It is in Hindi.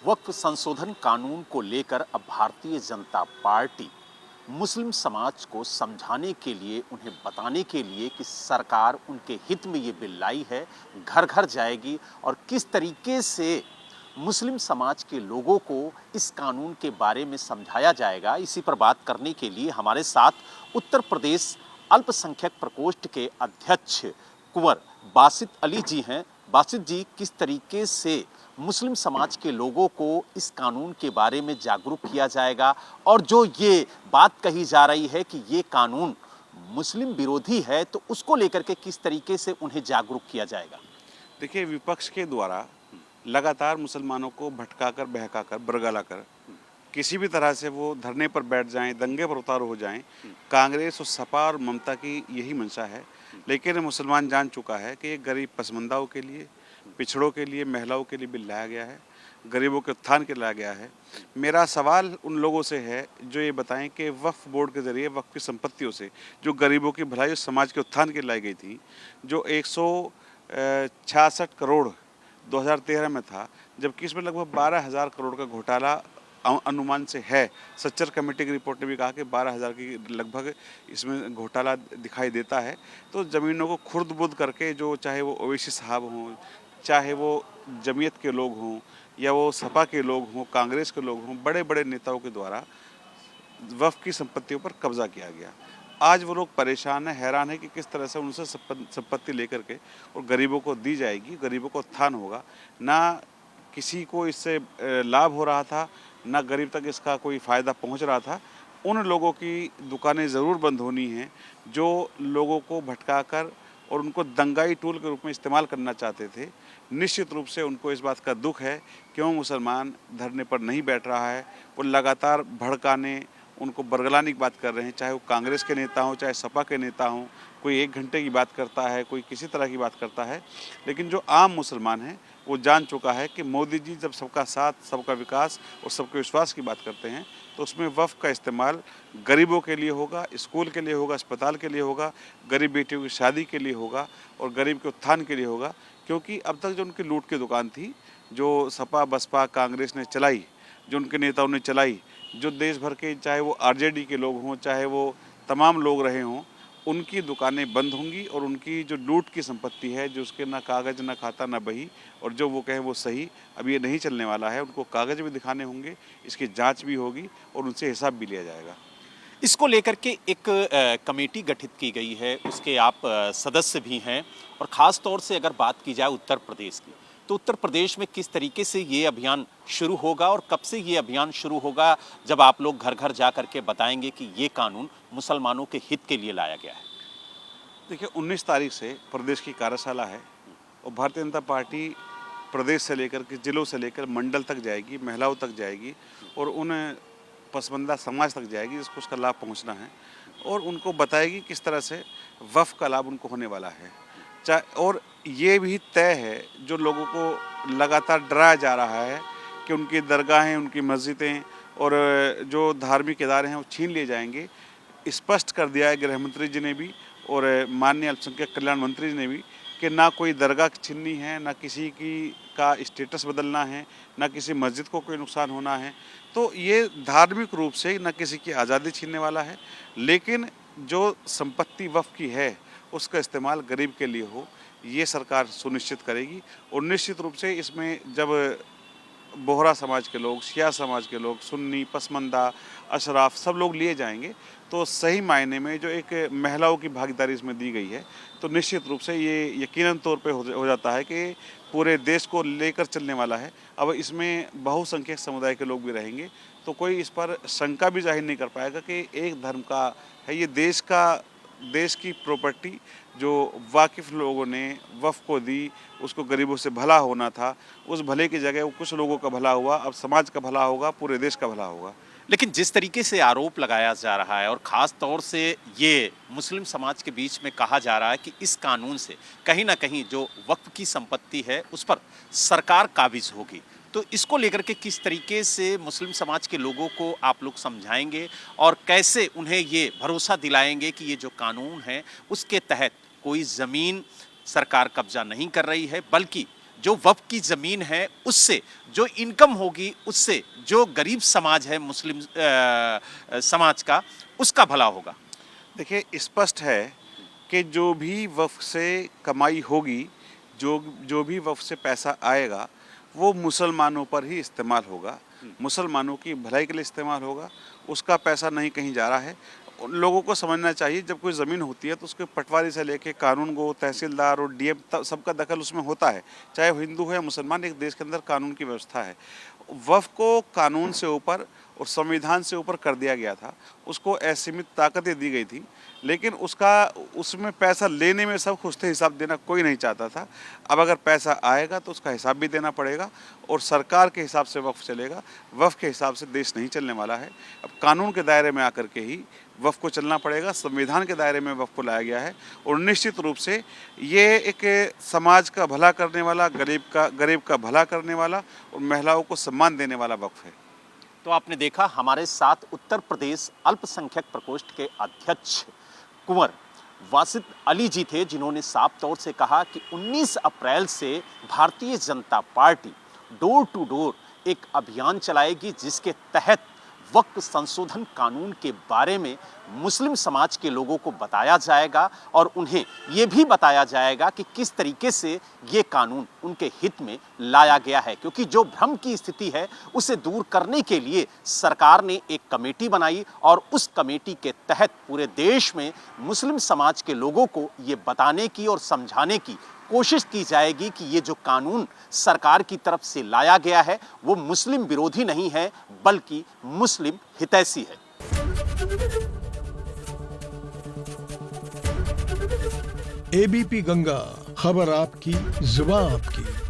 वक्फ संशोधन कानून को लेकर अब भारतीय जनता पार्टी मुस्लिम समाज को समझाने के लिए, उन्हें बताने के लिए कि सरकार उनके हित में ये बिल लाई है, घर घर जाएगी और किस तरीके से मुस्लिम समाज के लोगों को इस कानून के बारे में समझाया जाएगा। इसी पर बात करने के लिए हमारे साथ उत्तर प्रदेश अल्पसंख्यक प्रकोष्ठ के अध्यक्ष कुंवर बासित अली जी हैं। बासित जी, किस तरीके से मुस्लिम समाज के लोगों को इस कानून के बारे में जागरूक किया जाएगा, और जो ये बात कही जा रही है कि ये कानून मुस्लिम विरोधी है, तो उसको लेकर के किस तरीके से उन्हें जागरूक किया जाएगा? देखिए, विपक्ष के द्वारा लगातार मुसलमानों को भटकाकर, बहकाकर, बरगलाकर किसी भी तरह से वो धरने पर बैठ जाएं, दंगे पर उतारू हो जाएं, कांग्रेस और सपा और ममता की यही मंशा है। लेकिन मुसलमान जान चुका है कि ये गरीब पसमंदाओं के लिए, पिछड़ों के लिए, महिलाओं के लिए बिल लाया गया है, गरीबों के उत्थान के लिए लाया गया है। मेरा सवाल उन लोगों से है जो ये बताएं कि वक्फ बोर्ड के ज़रिए वक्फ की संपत्तियों से जो गरीबों की भलाई और समाज के उत्थान के लिए लाई गई थी, जो 166 करोड़ 2013 में था, जबकि इसमें लगभग 12,000 करोड़ का घोटाला अनुमान से है। सच्चर कमेटी की रिपोर्ट ने भी कहा कि 12,000 की लगभग इसमें घोटाला दिखाई देता है। तो ज़मीनों को खुर्द-बुर्द करके, जो चाहे वो ओवैसी साहब हों, चाहे वो जमीयत के लोग हों या वो सपा के लोग हों, कांग्रेस के लोग हों, बड़े-बड़े नेताओं के द्वारा वक्फ की संपत्तियों पर कब्जा किया गया। आज वो लोग परेशान हैं, हैरान हैं कि किस तरह से उनसे संपत्ति लेकर के और गरीबों को दी जाएगी, गरीबों को उत्थान होगा। ना किसी को इससे लाभ हो रहा था, ना गरीब तक इसका कोई फ़ायदा पहुंच रहा था। उन लोगों की दुकानें ज़रूर बंद होनी हैं जो लोगों को भटकाकर और उनको दंगाई टूल के रूप में इस्तेमाल करना चाहते थे। निश्चित रूप से उनको इस बात का दुख है कि वो मुसलमान धरने पर नहीं बैठ रहा है। वो लगातार भड़काने, उनको बरगलाने की बात कर रहे हैं, चाहे वो कांग्रेस के नेता हों, चाहे सपा के नेता हों। कोई 1 घंटे की बात करता है, कोई किसी तरह की बात करता है। लेकिन जो आम मुसलमान हैं, वो जान चुका है कि मोदी जी जब सबका साथ, सबका विकास और सबके विश्वास की बात करते हैं, तो उसमें वक्फ का इस्तेमाल गरीबों के लिए होगा, स्कूल के लिए होगा, अस्पताल के लिए होगा, गरीब बेटियों की शादी के लिए होगा और गरीब के उत्थान के लिए होगा। क्योंकि अब तक जो उनकी लूट की दुकान थी, जो सपा, बसपा, कांग्रेस ने चलाई, जो उनके नेताओं ने चलाई, जो देश भर के, चाहे वो आरजेडी के लोग हों, चाहे वो तमाम लोग रहे हों, उनकी दुकानें बंद होंगी और उनकी जो लूट की संपत्ति है, जो उसके ना कागज़, ना खाता, ना बही, और जो वो कहें वो सही, अब ये नहीं चलने वाला है। उनको कागज़ भी दिखाने होंगे, इसकी जांच भी होगी और उनसे हिसाब भी लिया जाएगा। इसको लेकर के एक कमेटी गठित की गई है, उसके आप सदस्य भी हैं, और ख़ास तौर से अगर बात की जाए उत्तर प्रदेश की, तो उत्तर प्रदेश में किस तरीके से ये अभियान शुरू होगा और कब से ये अभियान शुरू होगा, जब आप लोग घर घर जा कर के बताएंगे कि ये कानून मुसलमानों के हित के लिए लाया गया है? देखिए, 19 तारीख से प्रदेश की कार्यशाला है और भारतीय जनता पार्टी प्रदेश से लेकर के, जिलों से लेकर मंडल तक जाएगी, महिलाओं तक जाएगी और उन पसमानदा समाज तक जाएगी जिसको उसका लाभ पहुंचना है, और उनको बताएगी किस तरह से वक्फ का लाभ उनको होने वाला है। और ये भी तय है, जो लोगों को लगातार डराया जा रहा है कि उनकी दरगाहें, उनकी मस्जिदें और जो धार्मिक इदारे हैं वो छीन लिए जाएंगे, स्पष्ट कर दिया है गृह मंत्री जी ने भी और माननीय अल्पसंख्यक कल्याण मंत्री जी ने भी कि ना कोई दरगाह छीननी है, ना किसी की का स्टेटस बदलना है, ना किसी मस्जिद को कोई नुकसान होना है। तो ये धार्मिक रूप से ना किसी की आज़ादी छीनने वाला है, लेकिन जो संपत्ति वक्फ की है उसका इस्तेमाल गरीब के लिए हो, ये सरकार सुनिश्चित करेगी। और निश्चित रूप से इसमें जब बोहरा समाज के लोग, शिया समाज के लोग, सुन्नी, पसमानदा, अशराफ सब लोग लिए जाएंगे, तो सही मायने में जो एक महिलाओं की भागीदारी इसमें दी गई है, तो निश्चित रूप से ये यकीनन तौर पे हो जाता है कि पूरे देश को लेकर चलने वाला है। अब इसमें बहुसंख्यक समुदाय के लोग भी रहेंगे, तो कोई इस पर शंका भी ज़ाहिर नहीं कर पाएगा कि एक धर्म का है ये देश की प्रॉपर्टी जो वाकिफ़ लोगों ने वफ़ को दी, उसको गरीबों से भला होना था, उस भले की जगह कुछ लोगों का भला हुआ, अब समाज का भला होगा, पूरे देश का भला होगा। लेकिन जिस तरीके से आरोप लगाया जा रहा है और ख़ास तौर से ये मुस्लिम समाज के बीच में कहा जा रहा है कि इस कानून से कहीं ना कहीं जो वक्फ की संपत्ति है उस पर सरकार काबिज होगी, तो इसको लेकर के किस तरीके से मुस्लिम समाज के लोगों को आप लोग समझाएंगे और कैसे उन्हें ये भरोसा दिलाएंगे कि ये जो कानून है उसके तहत कोई ज़मीन सरकार कब्जा नहीं कर रही है, बल्कि जो वक्फ की ज़मीन है उससे जो इनकम होगी, उससे जो गरीब समाज है मुस्लिम समाज का, उसका भला होगा? देखिए, स्पष्ट है कि जो भी वक्फ से कमाई होगी, जो भी वक्फ से पैसा आएगा, वो मुसलमानों पर ही इस्तेमाल होगा, मुसलमानों की भलाई के लिए इस्तेमाल होगा। उसका पैसा नहीं कहीं जा रहा है। उन लोगों को समझना चाहिए, जब कोई ज़मीन होती है तो उसके पटवारी से लेके कानूनगो, तहसीलदार और डीएम सबका दखल उसमें होता है, चाहे वो हिंदू हो या मुसलमान। एक देश के अंदर कानून की व्यवस्था है। वक्फ को कानून से ऊपर और संविधान से ऊपर कर दिया गया था, उसको असीमित ताकतें दी गई थी, लेकिन उसमें पैसा लेने में सब खुश थे, हिसाब देना कोई नहीं चाहता था। अब अगर पैसा आएगा तो उसका हिसाब भी देना पड़ेगा और सरकार के हिसाब से वक्फ चलेगा, वक्फ के हिसाब से देश नहीं चलने वाला है। अब कानून के दायरे में आकर के ही वक्फ को चलना पड़ेगा, संविधान के दायरे में वक्फ को लाया गया है और निश्चित रूप से ये एक समाज का भला करने वाला, गरीब का भला करने वाला और महिलाओं को सम्मान देने वाला वक्फ है। तो आपने देखा, हमारे साथ उत्तर प्रदेश अल्पसंख्यक प्रकोष्ठ के अध्यक्ष कुंवर वासिद अली जी थे, जिन्होंने साफ तौर से कहा कि 19 अप्रैल से Bharatiya Janata party door to door एक अभियान चलाएगी, जिसके तहत वक्फ संशोधन कानून के बारे में मुस्लिम समाज के लोगों को बताया जाएगा और उन्हें ये भी बताया जाएगा कि किस तरीके से ये कानून उनके हित में लाया गया है, क्योंकि जो भ्रम की स्थिति है उसे दूर करने के लिए सरकार ने एक कमेटी बनाई और उस कमेटी के तहत पूरे देश में मुस्लिम समाज के लोगों को ये बताने की और समझाने की कोशिश की जाएगी कि ये जो कानून सरकार की तरफ से लाया गया है वो मुस्लिम विरोधी नहीं है, बल्कि मुस्लिम हितैषी है। एबीपी गंगा, खबर आपकी, जुबान आपकी।